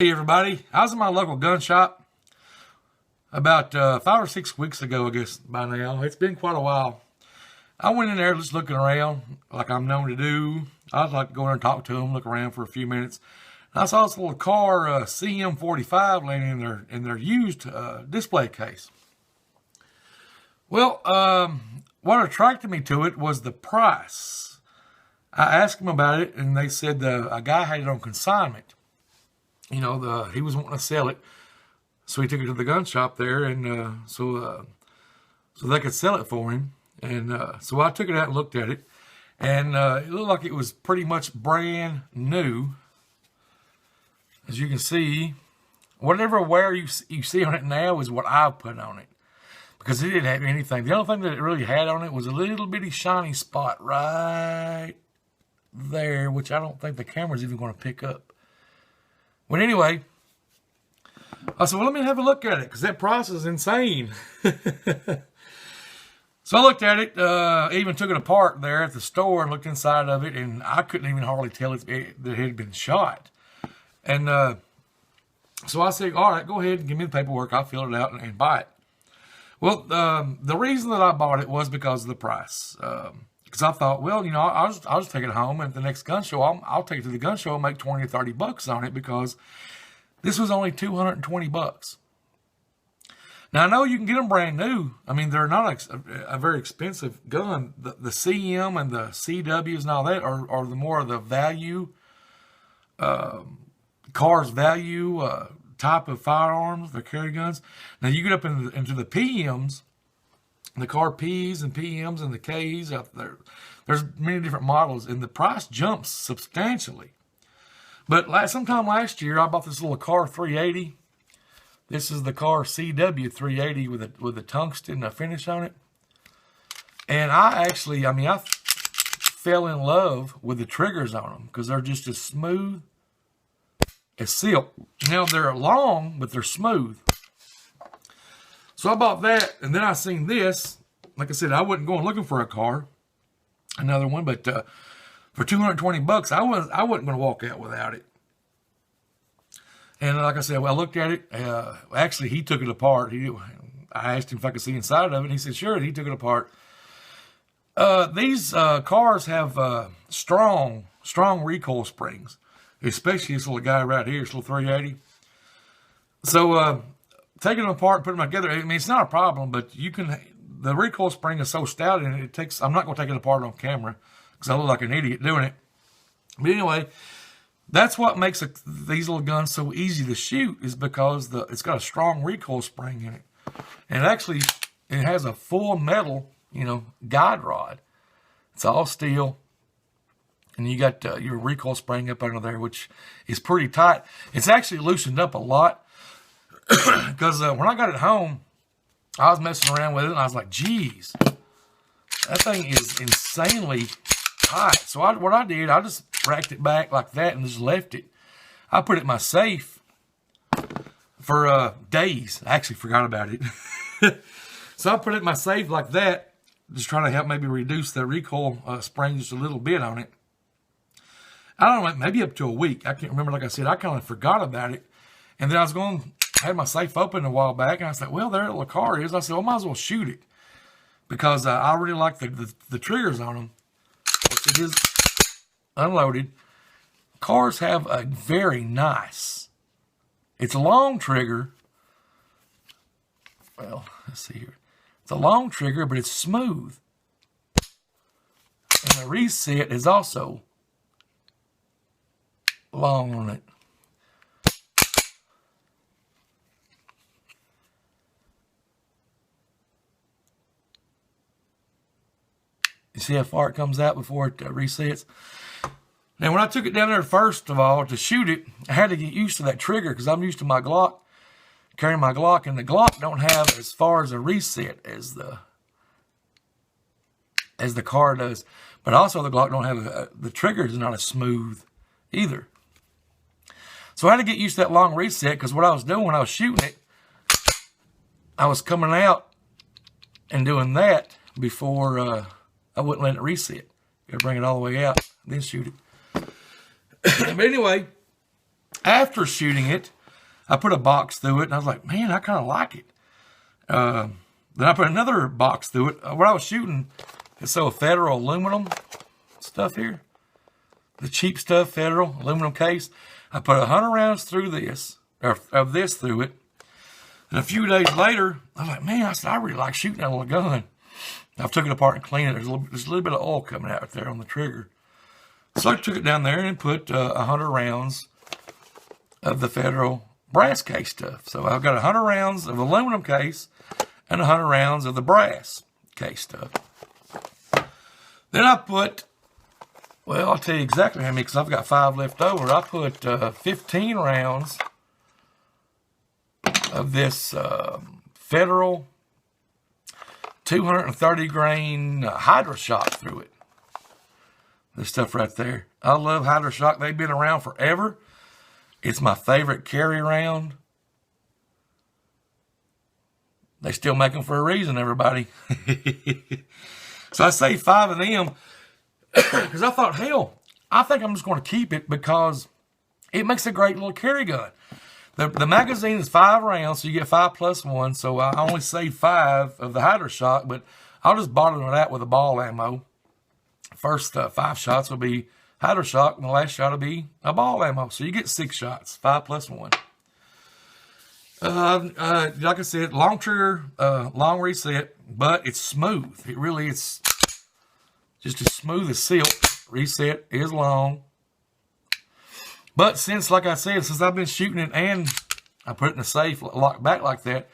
Hey everybody, I was in my local gun shop about 5 or 6 weeks ago, I guess by now. It's been quite a while. I went in there just looking around like I'm known to do. I'd like to go in and talk to them, look around for a few minutes. And I saw this little Kahr CM45 laying in their used display case. Well, what attracted me to it was the price. I asked them about it and they said a guy had it on consignment. You know, he was wanting to sell it, so he took it to the gun shop there, and so they could sell it for him. And so I took it out and looked at it, and it looked like it was pretty much brand new. As you can see, whatever wear you see on it now is what I put on it, because it didn't have anything. The only thing that it really had on it was a little bitty shiny spot right there, which I don't think the camera's even going to pick up. Well, anyway, I said, well, let me have a look at it, because that price is insane. So I looked at it, even took it apart there at the store and looked inside of it, and I couldn't even hardly tell that it had been shot. And so I said, all right, go ahead and give me the paperwork. I'll fill it out and buy it. Well, the reason that I bought it was because of the price. Because I thought, well, you know, I'll just take it home, and at the next gun show, I'll take it to the gun show and make 20 or 30 bucks on it, because this was only 220 bucks. Now, I know you can get them brand new. I mean, they're not a very expensive gun. The CM and the CWs and all that are the more of the value, Kahr's value type of firearms, the carry guns. Now, you get up into the PMs, the Kahr Ps and PMs and the Ks out there. There's many different models, and the price jumps substantially. But sometime last year, I bought this little Kahr 380. This is the Kahr CW 380 with a tungsten finish on it. And I fell in love with the triggers on them, because they're just as smooth as silk. Now, they're long, but they're smooth. So I bought that, and then I seen this. Like I said, I wasn't going looking for a Kahr, another one, but for 220 bucks, I wasn't going to walk out without it. And like I said, well, I looked at it. Actually, he took it apart. I asked him if I could see inside of it, and he said, sure, and he took it apart. These Kahrs have strong recoil springs, especially this little guy right here, this little 380. So, taking them apart, putting them together, I mean, it's not a problem, but the recoil spring is so stout, and I'm not going to take it apart on camera, because I look like an idiot doing it. But anyway, that's what makes these little guns so easy to shoot, is because it's got a strong recoil spring in it. And actually, it has a full metal, guide rod. It's all steel. And you got your recoil spring up under there, which is pretty tight. It's actually loosened up a lot. Because when I got it home, I was messing around with it, and I was like, geez, that thing is insanely tight. So what I did, I just racked it back like that and just left it. I put it in my safe for days. I actually forgot about it. So I put it in my safe like that, just trying to help maybe reduce the recoil spring just a little bit on it. I don't know, maybe up to a week. I can't remember. Like I said, I kind of forgot about it. And then I had my safe open a while back, and I was like, well, there the Kahr is. I said, well, I might as well shoot it, because I really like the triggers on them. It is unloaded. Kahrs have a very nice, it's a long trigger. Well, let's see here. It's a long trigger, but it's smooth. And the reset is also long on it. You see how far it comes out before it resets? Now, when I took it down there, first of all, to shoot it, I had to get used to that trigger, because I'm used to my Glock, carrying my Glock, and the Glock don't have as far as a reset as the Kahr does. But also the Glock don't have the trigger is not as smooth either. So I had to get used to that long reset, because what I was doing when I was shooting it, I was coming out and doing that before I wouldn't let it reset. Got to bring it all the way out, then shoot it. But anyway, after shooting it, I put a box through it, and I was like, man, I kind of like it. Then I put another box through it. What I was shooting is so Federal aluminum stuff here. The cheap stuff, Federal aluminum case. I put 100 rounds through this, or of this through it. And a few days later, I was like, man, I really like shooting that little gun. I took it apart and cleaned it. There's a little bit of oil coming out there on the trigger. So I took it down there and put 100 rounds of the Federal brass case stuff. So I've got 100 rounds of aluminum case and 100 rounds of the brass case stuff. Then I put, well, I'll tell you exactly how many, because I've got 5 left over. I put 15 rounds of this Federal 230 grain Hydra-Shock through it. This stuff right there. I love Hydra-Shock. They've been around forever. It's my favorite carry round. They still make them for a reason, everybody. So I saved 5 of them because I thought, hell, I think I'm just going to keep it because it makes a great little carry gun. The magazine is 5 rounds, so you get 5 plus 1. So I only saved 5 of the Hydra-Shock, but I'll just bottom it out with a ball ammo. First 5 shots will be Hydra-Shock, and the last shot will be a ball ammo. So you get 6 shots, 5 plus 1. Like I said, long trigger, long reset, but it's smooth. It really is just as smooth as silk. Reset is long. But since, like I said, since I've been shooting it and I put it in a safe, locked back like that,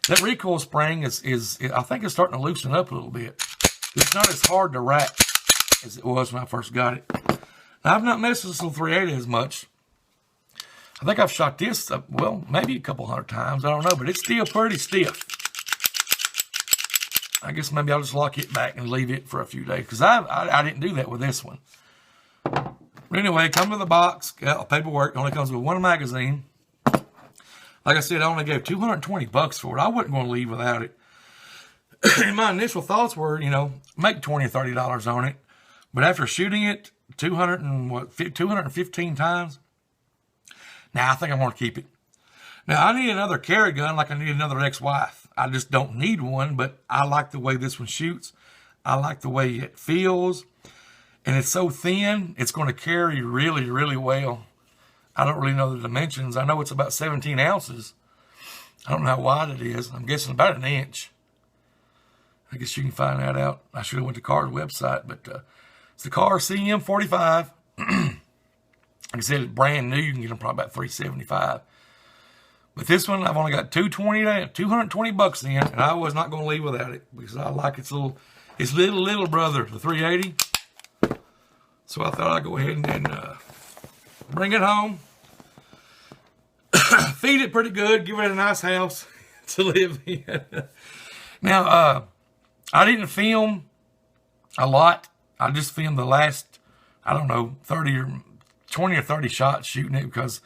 that recoil spring is I think it's starting to loosen up a little bit. It's not as hard to rack as it was when I first got it. Now, I've not messed with this little 380 as much. I think I've shot this, well, maybe a couple 100 times. I don't know, but it's still pretty stiff. I guess maybe I'll just lock it back and leave it for a few days, because I didn't do that with this one. But anyway, come to the box, got paperwork. It only comes with 1 magazine. Like I said, I only gave $220 for it. I wasn't going to leave without it. And my initial thoughts were, you know, make $20 or $30 on it. But after shooting it 215 times, now I think I'm going to keep it. Now, I need another carry gun like I need another ex-wife. I just don't need one, but I like the way this one shoots. I like the way it feels. And it's so thin, it's going to carry really, really well. I don't really know the dimensions. I know it's about 17 ounces. I don't know how wide it is. I'm guessing about 1 inch. I guess you can find that out. I should have went to Kahr's website, but it's the Kahr CM45. Like I said, it's brand new. You can get them probably about $375. But this one, I've only got $220 in, and I was not going to leave without it because I like its little brother, the 380. So I thought I'd go ahead and bring it home, feed it pretty good, give it a nice house to live in. Now, I didn't film a lot. I just filmed the last, I don't know, 20 or 30 shots shooting it because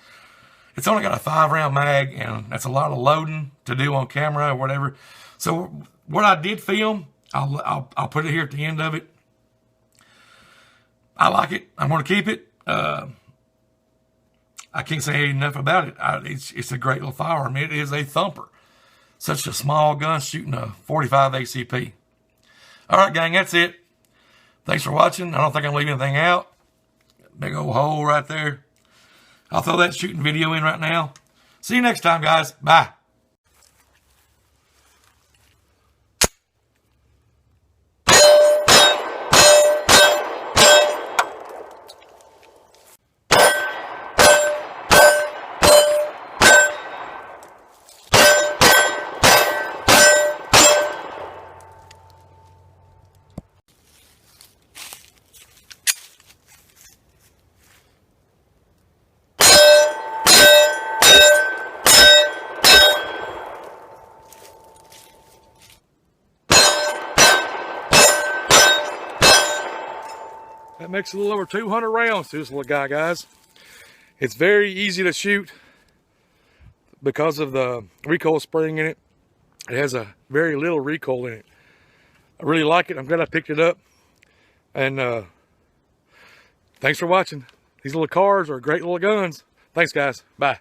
it's only got a 5-round mag, and that's a lot of loading to do on camera or whatever. So what I did film, I'll put it here at the end of it. I like it. I'm going to keep it. I can't say enough about it. It's a great little firearm. It is a thumper. Such a small gun shooting a 45 ACP. All right, gang, that's it. Thanks for watching. I don't think I'm leaving anything out. Big old hole right there. I'll throw that shooting video in right now. See you next time, guys. Bye. That makes a little over 200 rounds to this little guy, guys. It's very easy to shoot because of the recoil spring in it. It has a very little recoil in it. I really like it. I'm glad I picked it up. And thanks for watching. These little cars are great little guns. Thanks, guys. Bye.